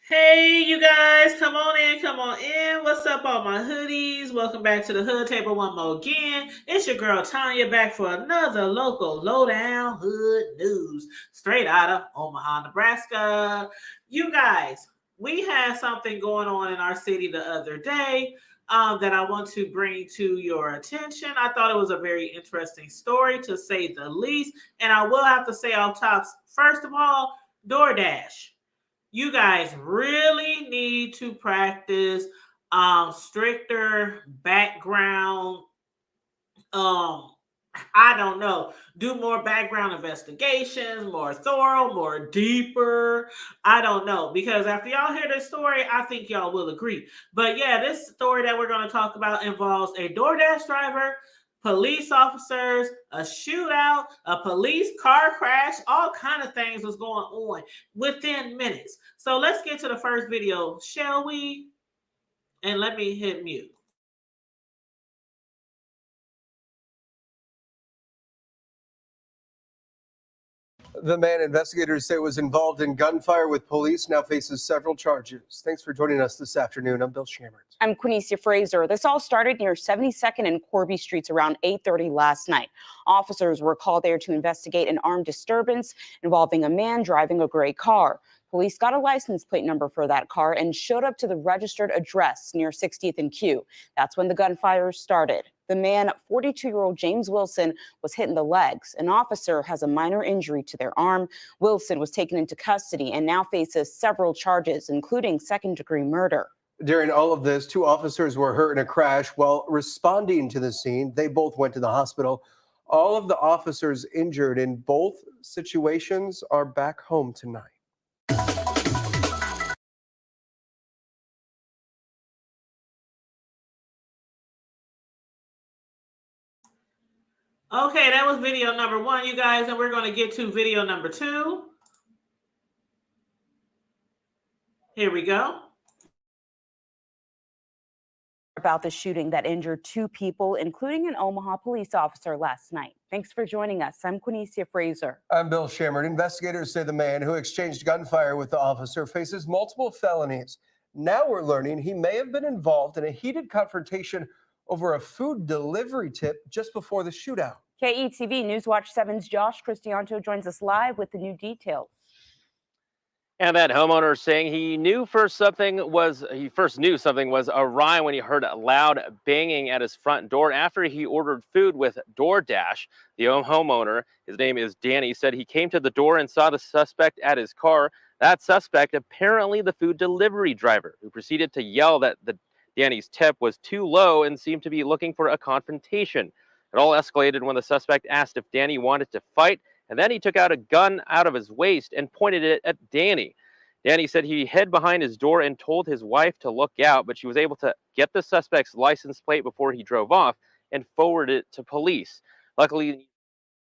Hey, you guys, come on in, come on in. What's up, all my hoodies? Welcome back to the Hood Table one more again. It's your girl Tanya back for another local lowdown hood news straight out of Omaha, Nebraska. You guys, we had something going on in our city the other day that I want to bring to your attention. I thought it was a very interesting story, to say the least. And I will have to say off top, first of all, Doordash, you guys really need to practice stricter background, um I don't know, do more background investigations, more thorough, more deeper. I don't know, because after y'all hear this story, I think y'all will agree. But yeah, this story that we're going to talk about involves a DoorDash driver, police officers, a shootout, a police car crash, all kind of things was going on within minutes. So let's get to the first video, shall we? And let me hit mute. The man investigators say was involved in gunfire with police now faces several charges. Thanks for joining us this afternoon. I'm Bill Shammert. I'm Quinicia Fraser. This all started near 72nd and Corby Streets around 8:30 last night. Officers were called there to investigate an armed disturbance involving a man driving a gray car. Police got a license plate number for that car and showed up to the registered address near 60th and Q. That's when the gunfire started. The man, 42-year-old James Wilson, was hit in the legs. An officer has a minor injury to their arm. Wilson was taken into custody and now faces several charges, including second-degree murder. During all of this, two officers were hurt in a crash while responding to the scene. They both went to the hospital. All of the officers injured in both situations are back home tonight. Okay, that was video number one, you guys, and we're going to get to video number two. Here we go. About the shooting that injured two people, including an Omaha police officer last night. Thanks for joining us. I'm Quinicia Fraser. I'm Bill Shammert. Investigators say the man who exchanged gunfire with the officer faces multiple felonies. Now we're learning he may have been involved in a heated confrontation over a food delivery tip just before the shootout. KETV Newswatch 7's Josh Cristianto joins us live with the new details. And that homeowner saying he first knew something was awry when he heard a loud banging at his front door after he ordered food with Doordash. The homeowner, his name is Danny, said he came to the door and saw the suspect at his car. That suspect, apparently the food delivery driver, who proceeded to yell that Danny's tip was too low and seemed to be looking for a confrontation. It all escalated when the suspect asked if Danny wanted to fight, and then he took out a gun out of his waist and pointed it at Danny. Danny said he hid behind his door and told his wife to look out, but she was able to get the suspect's license plate before he drove off and forwarded it to police. Luckily,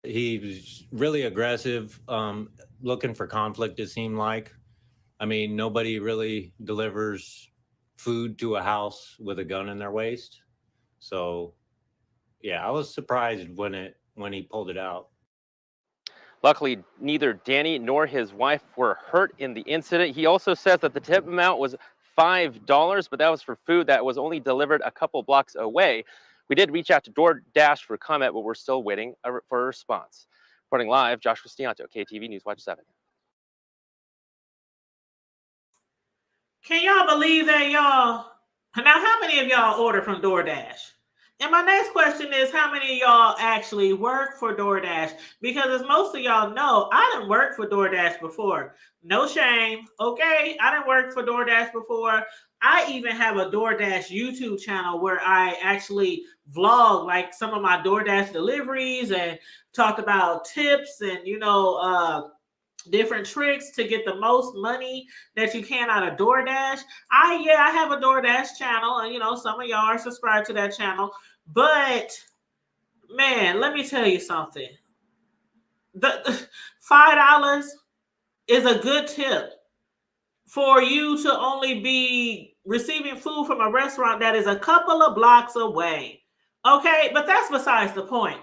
he was really aggressive, looking for conflict, it seemed like. I mean, nobody really delivers food to a house with a gun in their waist. So, yeah, I was surprised when he pulled it out. Luckily, neither Danny nor his wife were hurt in the incident. He also says that the tip amount was $5, but that was for food that was only delivered a couple blocks away. We did reach out to DoorDash for comment, but we're still waiting for a response. Reporting live, Josh Cristianto, KTV Newswatch 7. Can y'all believe that, y'all? Now, how many of y'all order from DoorDash? And my next question is, how many of y'all actually work for DoorDash? Because as most of y'all know, I didn't work for DoorDash before. No shame, okay? I didn't work for DoorDash before. I even have a DoorDash YouTube channel where I actually vlog like some of my DoorDash deliveries and talk about tips and, different tricks to get the most money that you can out of DoorDash. I have a DoorDash channel, and some of y'all are subscribed to that channel. But man, let me tell you something. The $5 is a good tip for you to only be receiving food from a restaurant that is a couple of blocks away. Okay, but that's besides the point.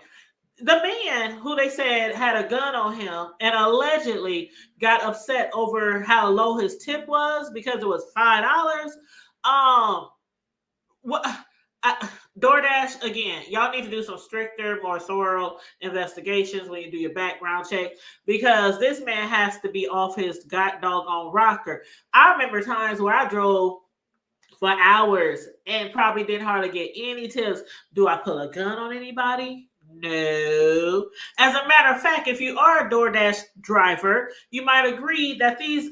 The man who they said had a gun on him and allegedly got upset over how low his tip was because it was $5. What? DoorDash, again, y'all need to do some stricter, more thorough investigations when you do your background check, because this man has to be off his god doggone rocker. I remember times where I drove for hours and probably didn't hardly get any tips. Do I pull a gun on anybody? No. As a matter of fact, if you are a DoorDash driver, you might agree that these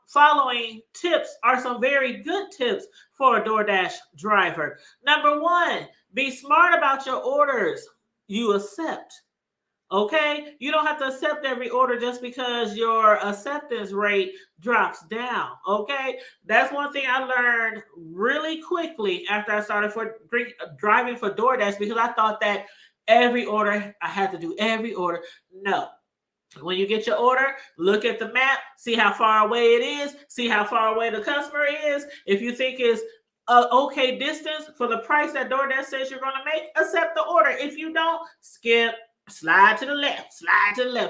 following tips are some very good tips for a DoorDash driver. Number one, be smart about your orders you accept. Okay, you don't have to accept every order just because your acceptance rate drops down. Okay, that's one thing I learned really quickly after I started driving for DoorDash, because I thought that every order I had to do every order. No, when you get your order, look at the map, see how far away it is, see how far away the customer is. If you think it's a okay distance for the price that DoorDash says you're going to make, accept the order. If you don't, skip, slide to the left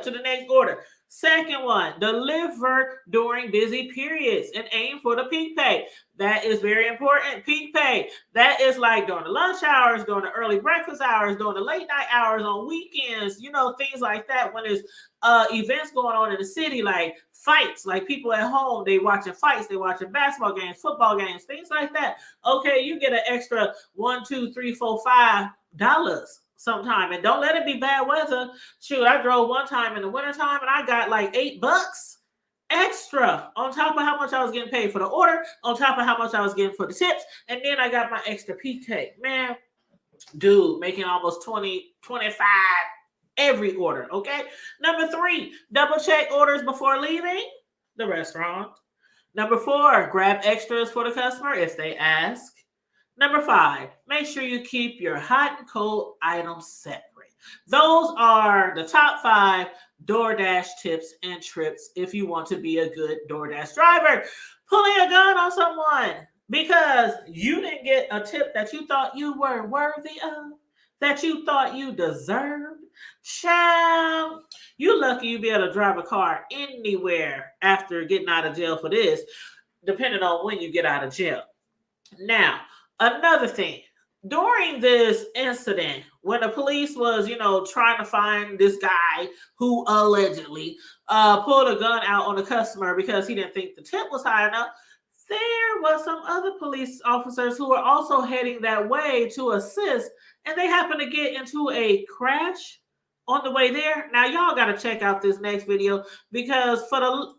to the next order. Second one, deliver during busy periods and aim for the peak pay. That is very important. Peak pay. That is like during the lunch hours, during the early breakfast hours, during the late night hours, on weekends, things like that. When there's events going on in the city, like fights, like people at home, they watching fights, they watching basketball games, football games, things like that. Okay, you get an extra $1, $2, $3, $4, $5 sometime, and don't let it be bad weather. Shoot, I drove one time in the wintertime and I got like $8 extra on top of how much I was getting paid for the order, on top of how much I was getting for the tips, and then I got my extra PK. Man, dude, making almost 20, 25 every order. Okay. Number 3, double check orders before leaving the restaurant. Number 4, grab extras for the customer if they ask. Number 5, make sure you keep your hot and cold items separate. Those are the top 5 DoorDash tips and trips if you want to be a good DoorDash driver. Pulling a gun on someone because you didn't get a tip that you thought you were worthy of, that you thought you deserved. Child, you lucky you be able to drive a car anywhere after getting out of jail for this, depending on when you get out of jail. Now, another thing, during this incident, when the police was, trying to find this guy who allegedly pulled a gun out on the customer because he didn't think the tip was high enough, there was some other police officers who were also heading that way to assist, and they happened to get into a crash on the way there. Now, y'all got to check out this next video, because for the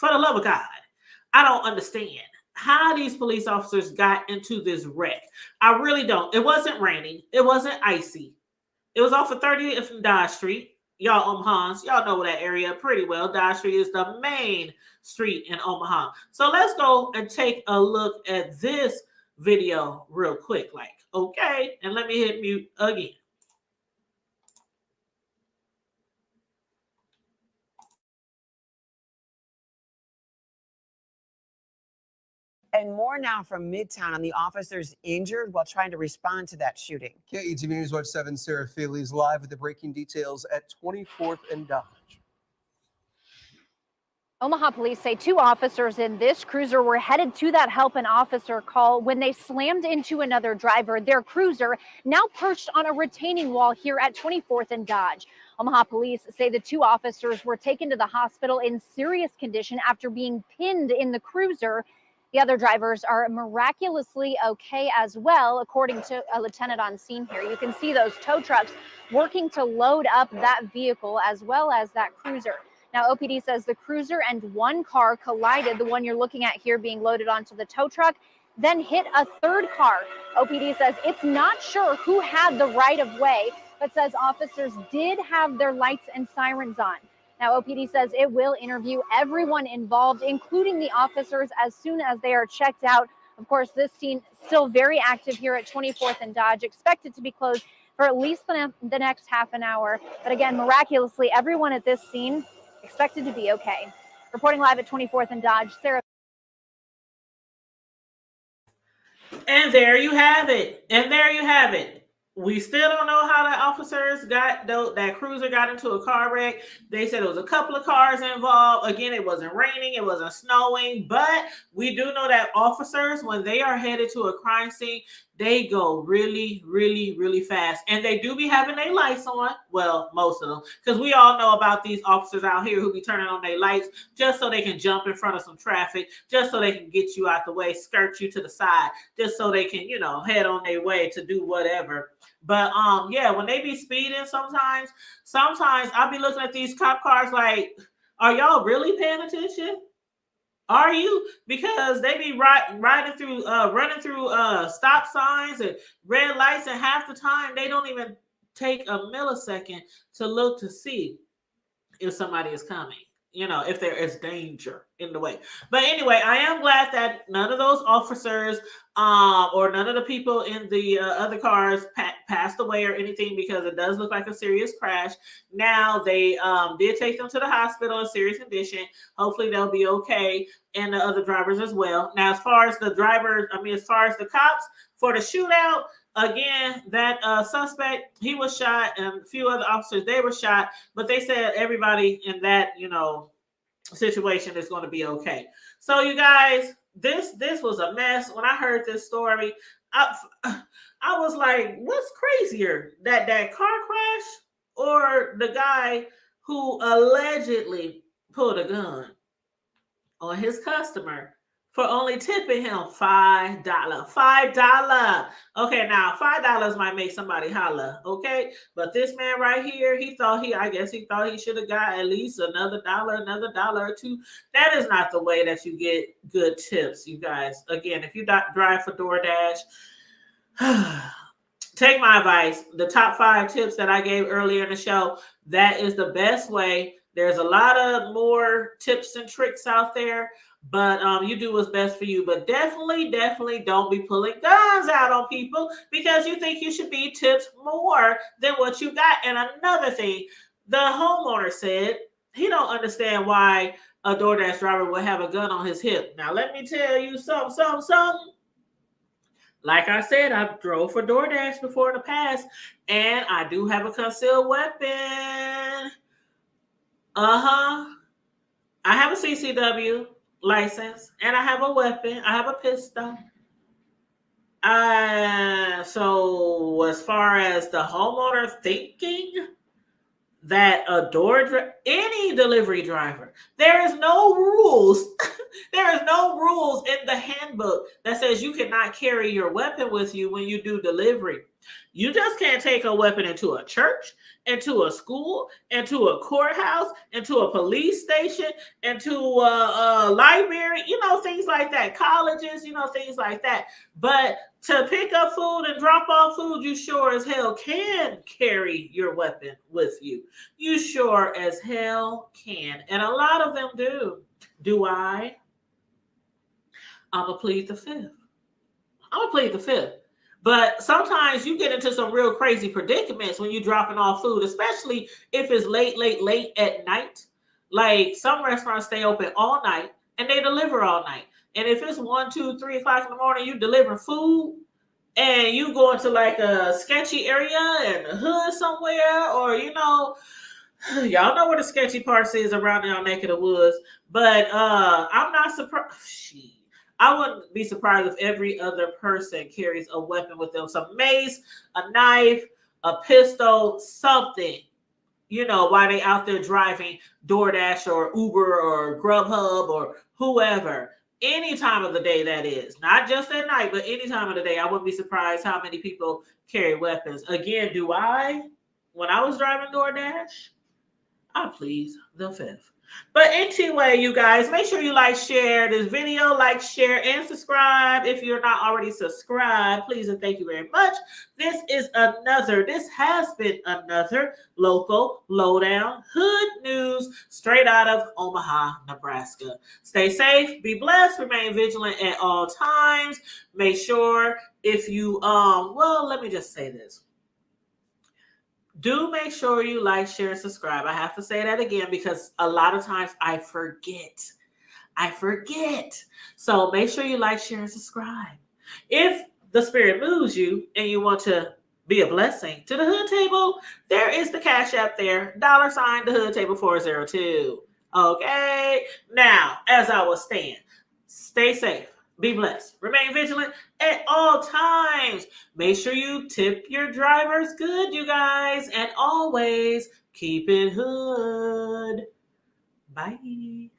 love of God, I don't understand how these police officers got into this wreck. I really don't. It wasn't raining. It wasn't icy. It was off of 30th and Dodge Street. Y'all Omahans, y'all know that area pretty well. Dodge Street is the main street in Omaha. So let's go and take a look at this video real quick. Okay, and let me hit mute again. And more now from Midtown on the officers injured while trying to respond to that shooting. KETV News Watch 7 Sarah Feely's live with the breaking details at 24th and Dodge. Omaha police say 2 officers in this cruiser were headed to that help an officer call when they slammed into another driver. Their cruiser now perched on a retaining wall here at 24th and Dodge. Omaha police say the 2 officers were taken to the hospital in serious condition after being pinned in the cruiser. The other drivers are miraculously okay as well, according to a lieutenant on scene here. You can see those tow trucks working to load up that vehicle as well as that cruiser. Now, OPD says the cruiser and 1 car collided, the one you're looking at here being loaded onto the tow truck, then hit a 3rd car. OPD says it's not sure who had the right of way, but says officers did have their lights and sirens on. Now, OPD says it will interview everyone involved, including the officers, as soon as they are checked out. Of course, this scene still very active here at 24th and Dodge, expected to be closed for at least the next half an hour. But again, miraculously, everyone at this scene expected to be okay. Reporting live at 24th and Dodge, Sarah. And there you have it. We still don't know how the officers that cruiser got into a car wreck. They said it was a couple of cars involved. Again, it wasn't raining, it wasn't snowing, but we do know that officers, when they are headed to a crime scene, they go really, really, really fast. And they do be having their lights on. Well, most of them. Because we all know about these officers out here who be turning on their lights just so they can jump in front of some traffic, just so they can get you out the way, skirt you to the side, just so they can, head on their way to do whatever. But yeah, when they be speeding, sometimes I'll be looking at these cop cars like, are y'all really paying attention? Are you? Because they be running through stop signs and red lights, and half the time they don't even take a millisecond to look to see if somebody is coming, if there is danger in the way. But anyway, I am glad that none of those officers or none of the people in the other cars passed away or anything, because it does look like a serious crash. Now, they did take them to the hospital in serious condition. Hopefully they'll be okay, and the other drivers as well. Now, as far as the cops for the shootout, again, that suspect, he was shot, and a few other officers, they were shot, but they said everybody in that, situation is going to be okay. So, you guys, this was a mess. When I heard this story, I was like, what's crazier, that car crash or the guy who allegedly pulled a gun on his customer for only tipping him $5. $5. Okay, now $5 might make somebody holla, okay? But this man right here, I guess he thought he should have got at least another dollar or two. That is not the way that you get good tips, you guys. Again, if you drive for DoorDash, take my advice. The top 5 tips that I gave earlier in the show, that is the best way. There's a lot of more tips and tricks out there, but you do what's best for you. But definitely don't be pulling guns out on people because you think you should be tipped more than what you got. And another thing, the homeowner said he don't understand why a DoorDash driver would have a gun on his hip. Now, let me tell you something. Like I said, I drove for DoorDash before in the past, and I do have a concealed weapon. I have a CCW license, and I have a weapon. I have a pistol. So as far as the homeowner thinking that any delivery driver, there is no rules. There is no rules in the handbook that says you cannot carry your weapon with you when you do delivery. You just can't take a weapon into a church, into a school, into a courthouse, into a police station, into a library, things like that. Colleges, things like that. But to pick up food and drop off food, you sure as hell can carry your weapon with you. You sure as hell can. And a lot of them do. Do I? I'm going to plead the fifth. But sometimes you get into some real crazy predicaments when you're dropping off food, especially if it's late at night. Like some restaurants stay open all night and they deliver all night. And if it's 1, 2, 3 o'clock in the morning, you deliver food and you go into like a sketchy area in the hood somewhere, or y'all know where the sketchy parts is around y'all neck of the woods. But I'm not surprised. I wouldn't be surprised if every other person carries a weapon with them. Some mace, a knife, a pistol, something, while they out there driving DoorDash or Uber or Grubhub or whoever. Any time of the day, that is. Not just at night, but any time of the day. I wouldn't be surprised how many people carry weapons. Again, do I? When I was driving DoorDash, I plead the fifth. But anyway, you guys, make sure you share this video, share, and subscribe. If you're not already subscribed, please and thank you very much. This has been another local lowdown hood news straight out of Omaha, Nebraska. Stay safe, be blessed, remain vigilant at all times. Make sure if you, let me just say this. Do make sure you share, and subscribe. I have to say that again because a lot of times I forget. So make sure you share, and subscribe. If the spirit moves you and you want to be a blessing to the Hood Table, there is the Cash App there, $ the Hood Table 402. Okay? Now, as I was saying, stay safe, be blessed, remain vigilant at all times. Make sure you tip your drivers good, you guys, and always keep it hood. Bye.